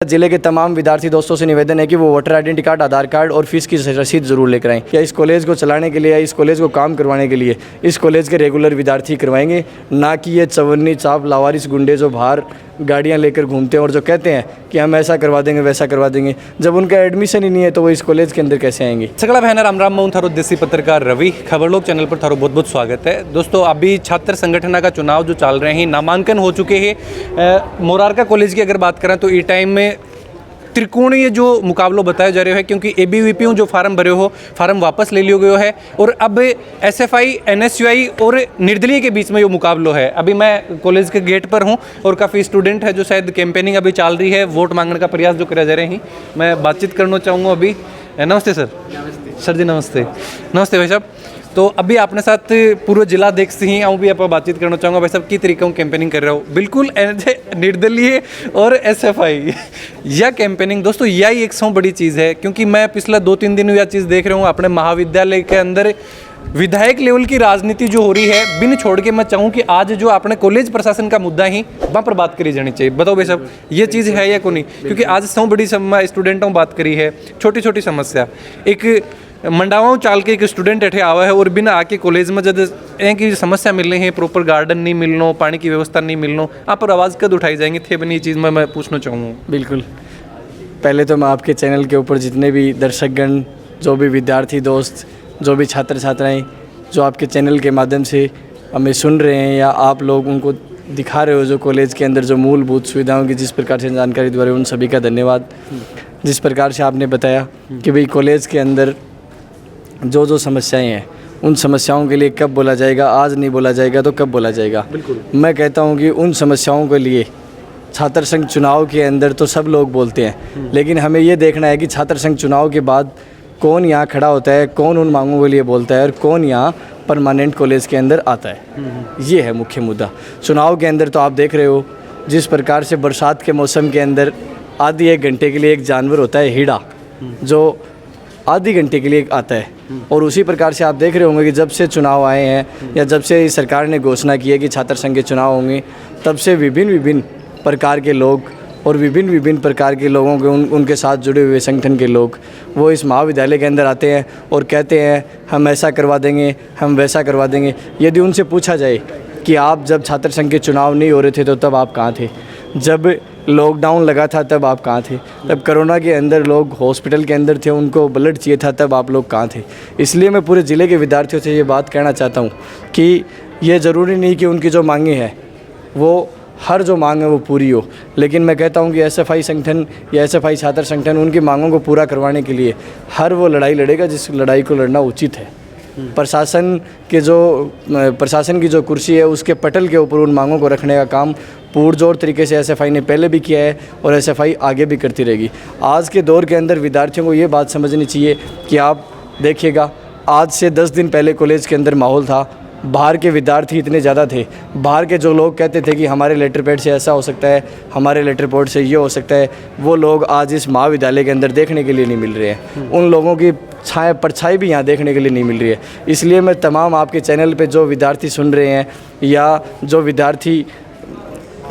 जिले के तमाम विद्यार्थी दोस्तों से निवेदन है कि वो वोटर आइडेंटिटी कार्ड, आधार कार्ड और फीस की रसीद ज़रूर लेकर आएँ। या इस कॉलेज को चलाने के लिए या इस कॉलेज को काम करवाने के लिए इस कॉलेज के रेगुलर विद्यार्थी करवाएंगे, ना कि ये चवन्नी चाप लावारिस गुंडे जो बाहर गाड़ियाँ लेकर घूमते हैं और जो कहते हैं कि हम ऐसा करवा देंगे वैसा करवा देंगे। जब उनका एडमिशन ही नहीं है तो वो इस कॉलेज के अंदर कैसे आएंगे। सगला बहन राम मैं थारो देसी पत्रकार रवि खबर लोग चैनल पर थारो बहुत बहुत स्वागत है। दोस्तों अभी छात्र संगठन का चुनाव जो चल रहे हैं, नामांकन हो चुके हैं। मोरारका कॉलेज की अगर बात करें तो ई टाइम में त्रिकोणीय जो मुकाबला बताया जा रहा है, क्योंकि एबीवीपी जो फार्म भरे हो फार्म वापस ले लियो गयो है और अब एसएफआई, एनएसयूआई और निर्दलीय के बीच में ये मुकाबला है। अभी मैं कॉलेज के गेट पर हूं और काफ़ी स्टूडेंट है जो शायद कैंपेनिंग अभी चल रही है, वोट मांगने का प्रयास जो करा जा रहे हैं। मैं बातचीत करना चाहूँगा अभी। नमस्ते सर। सर जी नमस्ते। नमस्ते भाई साहब। तो अभी आपने साथ पूर्व जिला देख से ही आऊँ भी आप बातचीत करना चाहूँगा। भाई साहब की तरीका हूँ कैंपेनिंग कर रहा हूँ, बिल्कुल निर्दलीय और एसएफआई यह कैंपेनिंग दोस्तों यही एक सौ बड़ी चीज़ है, क्योंकि मैं पिछला 2-3 दिन यह चीज़ देख रहा हूँ अपने महाविद्यालय के अंदर विधायक लेवल की राजनीति जो हो रही है। बिन छोड़ के मैं चाहूँ कि आज जो अपने कॉलेज प्रशासन का मुद्दा ही वहाँ पर बात करी जानी चाहिए। बताओ भाई साहब ये चीज़ है या को नहीं, क्योंकि आज सौ बड़ी स्टूडेंटों बात करी है, छोटी छोटी समस्या एक मंडावाओं चाल के एक स्टूडेंट अठे आवा है और बिना आके कॉलेज में जब की समस्या मिल रही है, प्रॉपर गार्डन नहीं मिलना, पानी की व्यवस्था नहीं मिलना, आप पर आवाज़ कद उठाई जाएंगे थे बनी चीज़ में मैं पूछना चाहूँगा। बिल्कुल, पहले तो मैं आपके चैनल के ऊपर जितने भी दर्शकगण, जो भी विद्यार्थी दोस्त, जो भी छात्र छात्राएं जो आपके चैनल के माध्यम से हमें सुन रहे हैं या आप लोग उनको दिखा रहे हो जो कॉलेज के अंदर जो मूलभूत सुविधाओं की जिस प्रकार से जानकारी दे रहे हो, उन सभी का धन्यवाद। जिस प्रकार से आपने बताया कि भाई कॉलेज के अंदर जो समस्याएं हैं उन समस्याओं के लिए कब बोला जाएगा, आज नहीं बोला जाएगा तो कब बोला जाएगा। बिल्कुल, मैं कहता हूं कि उन समस्याओं के लिए छात्र संघ चुनाव के अंदर तो सब लोग बोलते हैं, लेकिन हमें ये देखना है कि छात्र संघ चुनाव के बाद कौन यहाँ खड़ा होता है, कौन उन मांगों के लिए बोलता है और कौन यहाँ परमानेंट कॉलेज के अंदर आता है। ये है मुख्य मुद्दा। चुनाव के अंदर तो आप देख रहे हो जिस प्रकार से बरसात के मौसम के अंदर आधी एक घंटे के लिए एक जानवर होता है हीड़ा, जो आधी घंटे के लिए आता है, और उसी प्रकार से आप देख रहे होंगे कि जब से चुनाव आए हैं या जब से सरकार ने घोषणा की है कि छात्र संघ के चुनाव होंगे, तब से विभिन्न प्रकार के लोग और विभिन्न प्रकार के लोगों के उनके साथ जुड़े हुए संगठन के लोग वो इस महाविद्यालय के अंदर आते हैं और कहते हैं हम ऐसा करवा देंगे, हम वैसा करवा देंगे। यदि उनसे पूछा जाए कि आप जब छात्र संघ के चुनाव नहीं हो रहे थे तो तब आप कहाँ थे, जब लॉकडाउन लगा था तब आप कहाँ थे, तब कोरोना के अंदर लोग हॉस्पिटल के अंदर थे उनको ब्लड चाहिए था तब आप लोग कहाँ थे। इसलिए मैं पूरे ज़िले के विद्यार्थियों से ये बात कहना चाहता हूँ कि ये ज़रूरी नहीं कि उनकी जो मांगें हैं वो हर जो मांग है वो पूरी हो, लेकिन मैं कहता हूँ कि एसएफआई संगठन या एसएफआई छात्र संगठन उनकी मांगों को पूरा करवाने के लिए हर वो लड़ाई लड़ेगा जिस लड़ाई को लड़ना उचित है। प्रशासन की जो कुर्सी है उसके पटल के ऊपर उन मांगों को रखने का काम पुरजोर तरीके से एसएफआई ने पहले भी किया है और एसएफआई आगे भी करती रहेगी। आज के दौर के अंदर विद्यार्थियों को ये बात समझनी चाहिए कि आप देखिएगा, आज से 10 दिन पहले कॉलेज के अंदर माहौल था, बाहर के विद्यार्थी इतने ज़्यादा थे, बाहर के जो लोग कहते थे कि हमारे लेटर पैड से ऐसा हो सकता है, हमारे लेटर पैड से ये हो सकता है, वो लोग आज इस महाविद्यालय के अंदर देखने के लिए नहीं मिल रहे हैं। उन लोगों की परछाई भी यहाँ देखने के लिए नहीं मिल रही है। इसलिए मैं तमाम आपके चैनल पे जो विद्यार्थी सुन रहे हैं या जो विद्यार्थी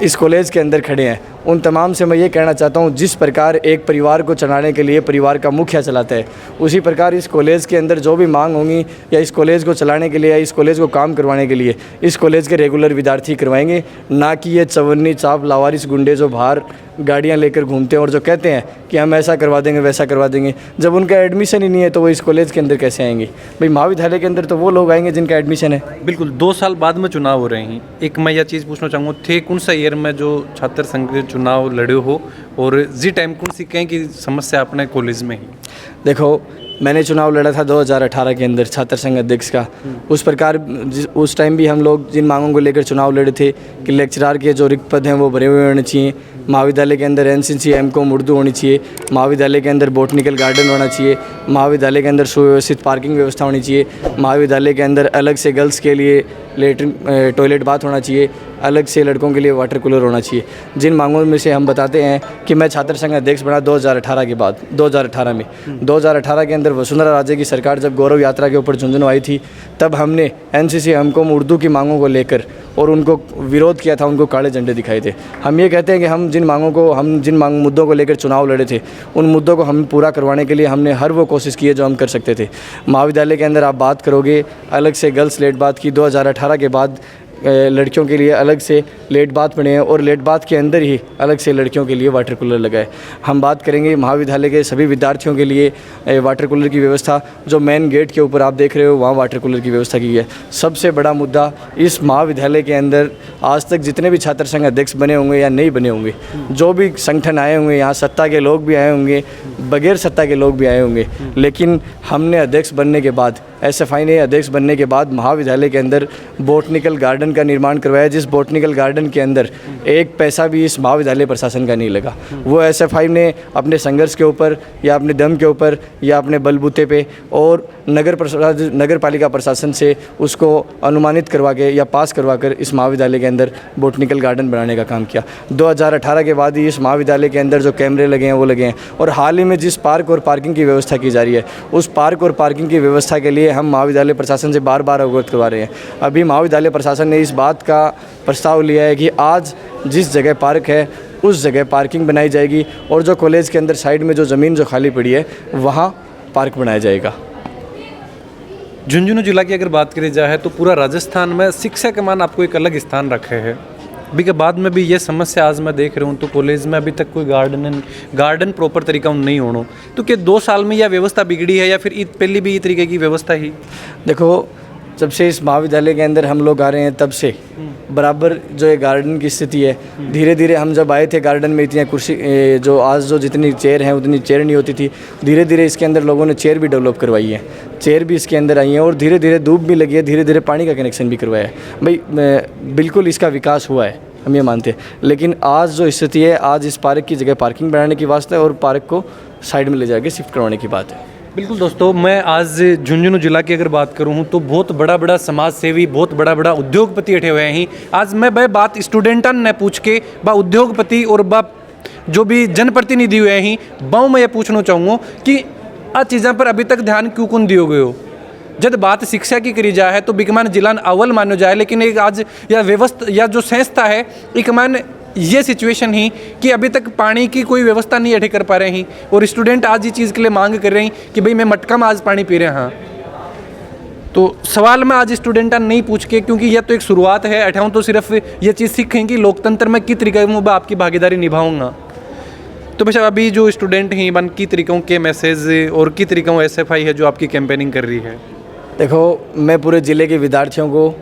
इस कॉलेज के अंदर खड़े हैं उन तमाम से मैं ये कहना चाहता हूँ, जिस प्रकार एक परिवार को चलाने के लिए परिवार का मुखिया चलाता है, उसी प्रकार इस कॉलेज के अंदर जो भी मांग होंगी या इस कॉलेज को चलाने के लिए या इस कॉलेज को काम करवाने के लिए इस कॉलेज के रेगुलर विद्यार्थी करवाएंगे, ना कि ये चवन्नी चाप लावारिस गुंडे जो बाहर गाड़ियाँ लेकर घूमते हैं और जो कहते हैं कि हम ऐसा करवा देंगे वैसा करवा देंगे। जब उनका एडमिशन ही नहीं है तो वो इस कॉलेज के अंदर कैसे आएंगे। भाई महाविद्यालय के अंदर तो वो लोग आएंगे जिनका एडमिशन है। बिल्कुल, 2 साल बाद में चुनाव हो रहे हैं। एक मैं यह चीज़ पूछना चाहूँगा, थे कौन सा ईयर में जो छात्र संघ के चुनाव लड़े हो और जी टाइम कौन सी कहें कि समस्या अपने कॉलेज में ही? देखो, मैंने चुनाव लड़ा था 2018 के अंदर छात्र संघ अध्यक्ष का। उस प्रकार उस टाइम भी हम लोग जिन मांगों को लेकर चुनाव लड़े थे कि लेक्चरार के जो रिक्त पद हैं वो भरे हुए होने चाहिए, महाविद्यालय के अंदर एनसीसी एमकॉम उर्दू होनी चाहिए, महाविद्यालय के अंदर बोटनिकल गार्डन होना चाहिए, महाविद्यालय के अंदर सुव्यवस्थित पार्किंग व्यवस्था होनी चाहिए, महाविद्यालय के अंदर अलग से गर्ल्स के लिए लेटरिन टॉयलेट बाथ होना चाहिए, अलग से लड़कों के लिए वाटर कूलर होना चाहिए। जिन मांगों में से हम बताते हैं कि मैं छात्र संघ अध्यक्ष बना 2018 के बाद, 2018 में 2018 के अंदर वसुंधरा राजे की सरकार जब गौरव यात्रा के ऊपर झुंझुनू आई थी, तब हमने एनसीसी हमकॉम उर्दू की मांगों को लेकर और उनको विरोध किया था, उनको काले झंडे दिखाए थे। हम ये कहते हैं कि हम जिन मुद्दों को लेकर चुनाव लड़े थे, उन मुद्दों को हम पूरा करवाने के लिए हमने हर वो कोशिश की है जो हम कर सकते थे। महाविद्यालय के अंदर आप बात करोगे, अलग से गर्ल्स लेट बात की 2018 के बाद, लड़कियों के लिए अलग से लेट बात बने हैं और लेट बात के अंदर ही अलग से लड़कियों के लिए वाटर कूलर लगाए। हम बात करेंगे महाविद्यालय के सभी विद्यार्थियों के लिए वाटर कूलर की व्यवस्था, जो मेन गेट के ऊपर आप देख रहे हो वहाँ वाटर कूलर की व्यवस्था की है। सबसे बड़ा मुद्दा इस महाविद्यालय के अंदर आज तक जितने भी छात्र संघ अध्यक्ष बने होंगे या नहीं बने होंगे, जो भी संगठन आए होंगे, यहाँ सत्ता के लोग भी आए होंगे, बगैर सत्ता के लोग भी आए होंगे, लेकिन हमने अध्यक्ष बनने के बाद, एसएफआई ने अध्यक्ष बनने के बाद महाविद्यालय के अंदर बोटनिकल गार्डन का निर्माण करवाया, जिस बोटनिकल गार्डन के अंदर एक पैसा भी इस महाविद्यालय प्रशासन का नहीं लगा। वो एसएफआई ने अपने संघर्ष के ऊपर या अपने दम के ऊपर या अपने बलबूते पे और नगर पालिका प्रशासन से उसको अनुमानित करवा के या पास करवा कर इस महाविद्यालय के अंदर बोटनिकल गार्डन बनाने का काम किया। 2018 के बाद ही इस महाविद्यालय के अंदर जो कैमरे लगे हैं वो लगे हैं, और हाल ही में जिस पार्क और पार्किंग की व्यवस्था की जा रही है, उस पार्क और पार्किंग की व्यवस्था के लिए हम महाविद्यालय प्रशासन से बार बार अवगत करवा रहे हैं। अभी महाविद्यालय प्रशासन ने इस बात का प्रस्ताव लिया है कि आज जिस जगह पार्क है उस जगह पार्किंग बनाई जाएगी, और जो कॉलेज के अंदर साइड में जो ज़मीन जो खाली पड़ी है वहाँ पार्क बनाया जाएगा। झुंझुनू जिला की अगर बात करी जाए तो पूरा राजस्थान में शिक्षा के मान आपको एक अलग स्थान रखे है। अभी के बाद में भी ये समस्या आज मैं देख रहा हूँ, तो कॉलेज में अभी तक कोई गार्डन प्रॉपर तरीका नहीं होना, तो क्या 2 साल में यह व्यवस्था बिगड़ी है या फिर पहले भी ये तरीके की व्यवस्था ही? देखो, जब से इस महाविद्यालय के अंदर हम लोग आ रहे हैं तब से बराबर जो ये गार्डन की स्थिति है, धीरे धीरे हम जब आए थे गार्डन में इतनी कुर्सी जो आज जो जितनी चेयर हैं उतनी चेयर नहीं होती थी। धीरे धीरे इसके अंदर लोगों ने चेयर भी डेवलप करवाई है, चेयर भी इसके अंदर आई हैं, और धीरे धीरे धूप भी लगी है, धीरे धीरे पानी का कनेक्शन भी करवाया है। भाई बिल्कुल इसका विकास हुआ है, हम ये मानते हैं। लेकिन आज जो स्थिति है, आज इस पार्क की जगह पार्किंग बनाने की वास्ते और पार्क को साइड में ले जाके शिफ्ट करवाने की बात है। बिल्कुल दोस्तों, मैं आज झुंझुनू जिला की अगर बात करूँ तो बहुत बड़ा समाज सेवी, बहुत बड़ा उद्योगपति बैठे हुए हैं। आज मैं वह बात स्टूडेंटन ने पूछ के बा उद्योगपति और बा जो भी जनप्रतिनिधि हुए हैं बाऊ मैं ये पूछना चाहूँगा कि आ चीज़ों पर अभी तक ध्यान क्यों कौन दियो गए हो? जब बात शिक्षा की करी जाए तो बिकमान जिला अव्वल मानो जाए, लेकिन एक आज या व्यवस्था या जो संस्था है एक मान ये सिचुएशन ही कि अभी तक पानी की कोई व्यवस्था नहीं अठे कर पा रहे हैं, और स्टूडेंट आज ये चीज़ के लिए मांग कर रहे हैं कि भाई मैं मटका में आज पानी पी रहे हैं। हाँ, तो सवाल मैं आज स्टूडेंटा नहीं पूछ के, क्योंकि यह तो एक शुरुआत है, अठाऊँ तो सिर्फ ये चीज़ सीखें कि लोकतंत्र में किस तरीके में आपकी भागीदारी निभाऊंगा। तो बेशक अभी जो स्टूडेंट हैं बन की तरीक़ों के मैसेज और की तरीक़ों एसएफआई है जो आपकी कैंपेनिंग कर रही है? देखो, मैं पूरे ज़िले के विद्यार्थियों को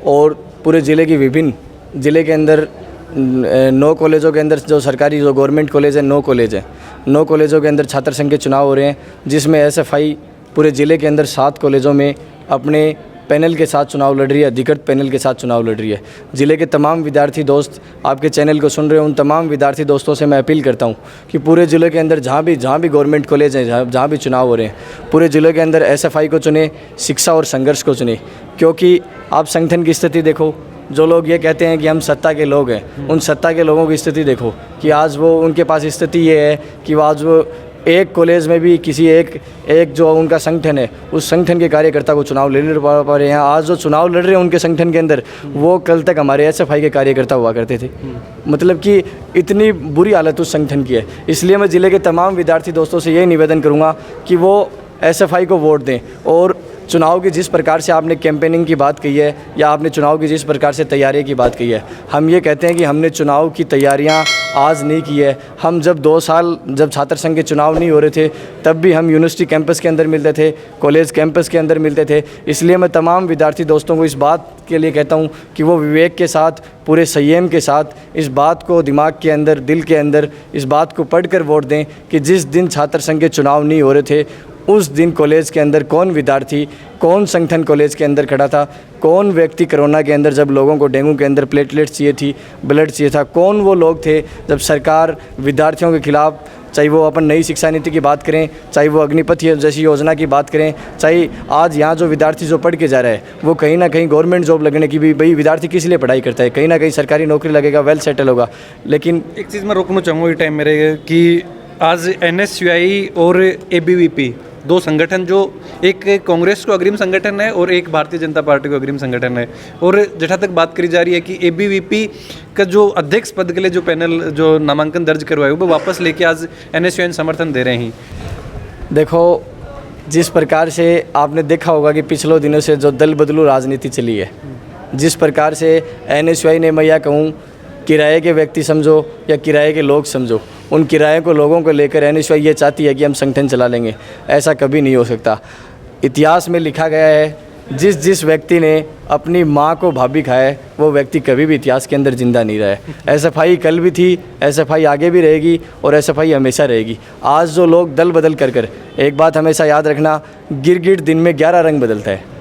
और पूरे ज़िले की विभिन्न ज़िले के अंदर 9 कॉलेजों के अंदर जो सरकारी जो गवर्नमेंट कॉलेज है 9 कॉलेज हैं, 9 कॉलेजों के अंदर छात्र संघ के चुनाव हो रहे हैं, जिसमें एसएफआई पूरे ज़िले के अंदर 7 कॉलेजों में अपने पैनल के साथ चुनाव लड़ रही है, अधिकृत पैनल के साथ चुनाव लड़ रही है। ज़िले के तमाम विद्यार्थी दोस्त आपके चैनल को सुन रहे हैं, उन तमाम विद्यार्थी दोस्तों से मैं अपील करता हूं कि पूरे ज़िले के अंदर जहां भी गवर्नमेंट कॉलेज हैं, जहां भी चुनाव हो रहे हैं, पूरे ज़िले के अंदर एसएफआई को चुने, शिक्षा और संघर्ष को चुने। क्योंकि आप संगठन की स्थिति देखो, जो लोग ये कहते हैं कि हम सत्ता के लोग हैं, उन सत्ता के लोगों की स्थिति देखो कि आज वो उनके पास स्थिति ये है कि आज वो एक कॉलेज में भी किसी एक जो उनका संगठन है उस संगठन के कार्यकर्ता को चुनाव ले पा रहे हैं। आज जो चुनाव लड़ रहे हैं उनके संगठन के अंदर, वो कल तक हमारे एसएफआई के कार्यकर्ता हुआ करते थे। मतलब कि इतनी बुरी हालत उस संगठन की है। इसलिए मैं ज़िले के तमाम विद्यार्थी दोस्तों से यही निवेदन करूँगा कि वो एसएफआई को वोट दें, और चुनाव की जिस प्रकार से आपने कैंपेनिंग की बात कही है या आपने चुनाव की जिस प्रकार से तैयारी की बात कही है, हम ये कहते हैं कि हमने चुनाव की तैयारियां आज नहीं की है। हम जब 2 साल जब छात्र संघ के चुनाव नहीं हो रहे थे तब भी हम यूनिवर्सिटी कैंपस के अंदर मिलते थे, कॉलेज कैंपस के अंदर मिलते थे। इसलिए मैं तमाम विद्यार्थी दोस्तों को इस बात के लिए कहता हूँ कि वो विवेक के साथ, पूरे संयम के साथ इस बात को दिमाग के अंदर, दिल के अंदर इस बात को पढ़ कर वोट दें कि जिस दिन छात्र संघ के चुनाव नहीं हो रहे थे उस दिन कॉलेज के अंदर कौन विद्यार्थी, कौन संगठन कॉलेज के अंदर खड़ा था, कौन व्यक्ति कोरोना के अंदर जब लोगों को डेंगू के अंदर प्लेटलेट्स चाहिए थी, ब्लड चाहिए था, कौन वो लोग थे जब सरकार विद्यार्थियों के खिलाफ, चाहे वो अपन नई शिक्षा नीति की बात करें, चाहे वो अग्निपथ जैसी योजना की बात करें, चाहे आज यहाँ जो विद्यार्थी जो पढ़ के जा रहा है वो कहीं ना कहीं गवर्नमेंट जॉब लगने की भी, भाई विद्यार्थी किस लिए पढ़ाई करता है, कहीं ना कहीं सरकारी नौकरी लगेगा, वेल सेटल होगा। लेकिन एक चीज़ मैं रोकना चाहूँगा ये टाइम मेरे कि आज NSUI और ABVP दो संगठन, जो एक कांग्रेस को अग्रिम संगठन है और एक भारतीय जनता पार्टी को अग्रिम संगठन है, और जहाँ तक बात करी जा रही है कि ABVP का जो अध्यक्ष पद के लिए जो पैनल जो नामांकन दर्ज करवाए वो वापस लेके आज NSUI समर्थन दे रहे हैं। देखो, जिस प्रकार से आपने देखा होगा कि पिछले दिनों से जो दल बदलू राजनीति चली है, जिस प्रकार से NSUI ने, मैं यह कहूँ, किराए के व्यक्ति समझो या किराए के लोग समझो, उन किराए को लोगों को लेकर NSUI ये चाहती है कि हम संगठन चला लेंगे। ऐसा कभी नहीं हो सकता। इतिहास में लिखा गया है, जिस व्यक्ति ने अपनी माँ को भाभी खाया है वो व्यक्ति कभी भी इतिहास के अंदर जिंदा नहीं रहा है। SFI कल भी थी, SFI आगे भी रहेगी और SFI हमेशा रहेगी। आज जो लोग दल बदल कर एक बात हमेशा याद रखना, गिरगिट दिन में 11 रंग बदलता है।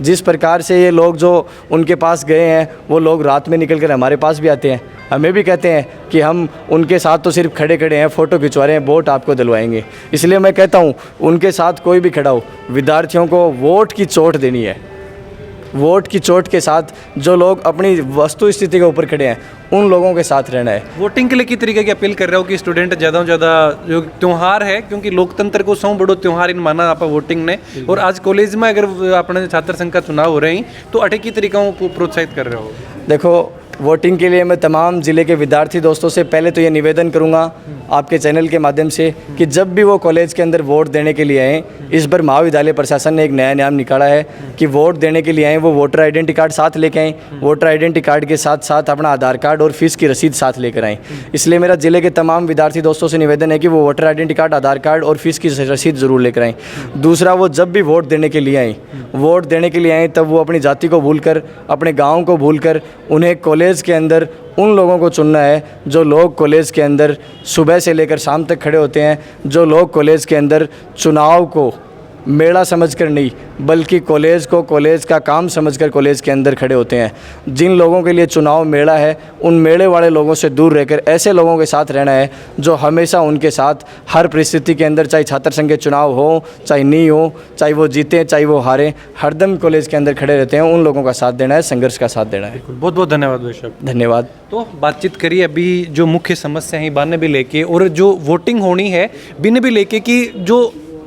जिस प्रकार से ये लोग जो उनके पास गए हैं वो लोग रात में निकल कर हमारे पास भी आते हैं, हमें भी कहते हैं कि हम उनके साथ तो सिर्फ खड़े हैं, फ़ोटो खिंचवा रहे हैं, वोट आपको दिलवाएंगे। इसलिए मैं कहता हूँ उनके साथ कोई भी खड़ा हो, विद्यार्थियों को वोट की चोट देनी है। वोट की चोट के साथ जो लोग अपनी वस्तु स्थिति के ऊपर खड़े हैं उन लोगों के साथ रहना है। वोटिंग के लिए किस तरीके की अपील कर रहे हो कि स्टूडेंट ज़्यादा से ज़्यादा जो त्यौहार है, क्योंकि लोकतंत्र को सौ बड़ो त्यौहार इन माना आप वोटिंग ने, और आज कॉलेज में अगर अपने छात्र संघ का चुनाव हो रहे हैं तो अटे की तरीकों को प्रोत्साहित कर रहे हो? देखो, वोटिंग के लिए मैं तमाम ज़िले के विद्यार्थी दोस्तों से पहले तो ये निवेदन करूंगा आपके चैनल के माध्यम से कि जब भी वो कॉलेज के अंदर वोट देने के लिए आएँ, इस बार महाविद्यालय प्रशासन ने एक नया नियम निकाला है कि वोट देने के लिए आएँ वो वोटर आइडेंटिटी कार्ड साथ लेके आएँ, वोटर आइडेंटिटी कार्ड के साथ साथ अपना आधार कार्ड और फीस की रसीद साथ लेकर आएँ। इसलिए मेरा ज़िले के तमाम विद्यार्थी दोस्तों से निवेदन है कि वो वोटर आइडेंटिटी कार्ड, आधार कार्ड और फीस की रसीद ज़रूर लेकर आएँ। दूसरा, वो जब भी वोट देने के लिए आएँ तब वो अपनी जाति को भूलकर, अपने गाँव को भूलकर, उन्हें कॉलेज के अंदर उन लोगों को चुनना है जो लोग कॉलेज के अंदर सुबह से लेकर शाम तक खड़े होते हैं, जो लोग कॉलेज के अंदर चुनाव को मेला समझकर नहीं बल्कि कॉलेज को कॉलेज का काम समझकर कॉलेज के अंदर खड़े होते हैं। जिन लोगों के लिए चुनाव मेला है, उन मेले वाले लोगों से दूर रहकर ऐसे लोगों के साथ रहना है जो हमेशा उनके साथ हर परिस्थिति के अंदर, चाहे छात्र संघ के चुनाव हो चाहे नहीं हो, चाहे वो जीतें चाहे वो हारें, हरदम कॉलेज के अंदर खड़े रहते हैं। उन लोगों का साथ देना है, संघर्ष का साथ देना है। बहुत बहुत धन्यवाद भाई साहब। धन्यवाद। तो बातचीत करिए अभी जो मुख्य समस्या है बाने भी लेके, और जो वोटिंग होनी है बिन भी लेके कि जो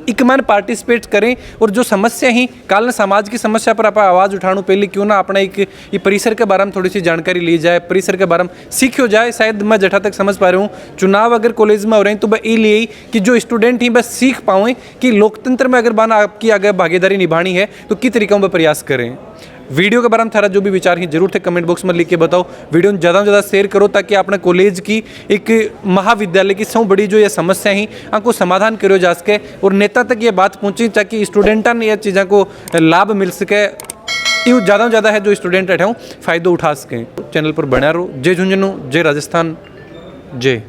एक मन पार्टिसिपेट करें, और जो समस्या ही काल समाज की समस्या पर आप आवाज़ उठाणु, पहले क्यों ना अपना एक ये परिसर के बारे में थोड़ी सी जानकारी ली जाए, परिसर के बारे में सीखो जाए। शायद मैं जहाँ तक समझ पा रहा हूँ, चुनाव अगर कॉलेज में हो रहे हैं तो वह ये लिए कि जो स्टूडेंट ही बस सीख पाएँ कि लोकतंत्र में अगर बाना आपकी अगर भागीदारी निभानी है तो किस तरीक़ों में प्रयास करें। वीडियो के बारे में थारा जो भी विचार हैं जरूर थे कमेंट बॉक्स में लिख के बताओ। वीडियो ज़्यादा से ज़्यादा शेयर करो ताकि अपने कॉलेज की एक महाविद्यालय की सब बड़ी जो ये समस्या हैं आपको समाधान करो जा सके और नेता तक ये बात पहुँची ताकि स्टूडेंटा ने यह चीज़ों को लाभ मिल सके। ये ज़्यादा से ज़्यादा है जो स्टूडेंट बैठे हों फ़ायदा उठा सकें। चैनल पर बना रहो। जय झुंझुनू, जय राजस्थान, जय।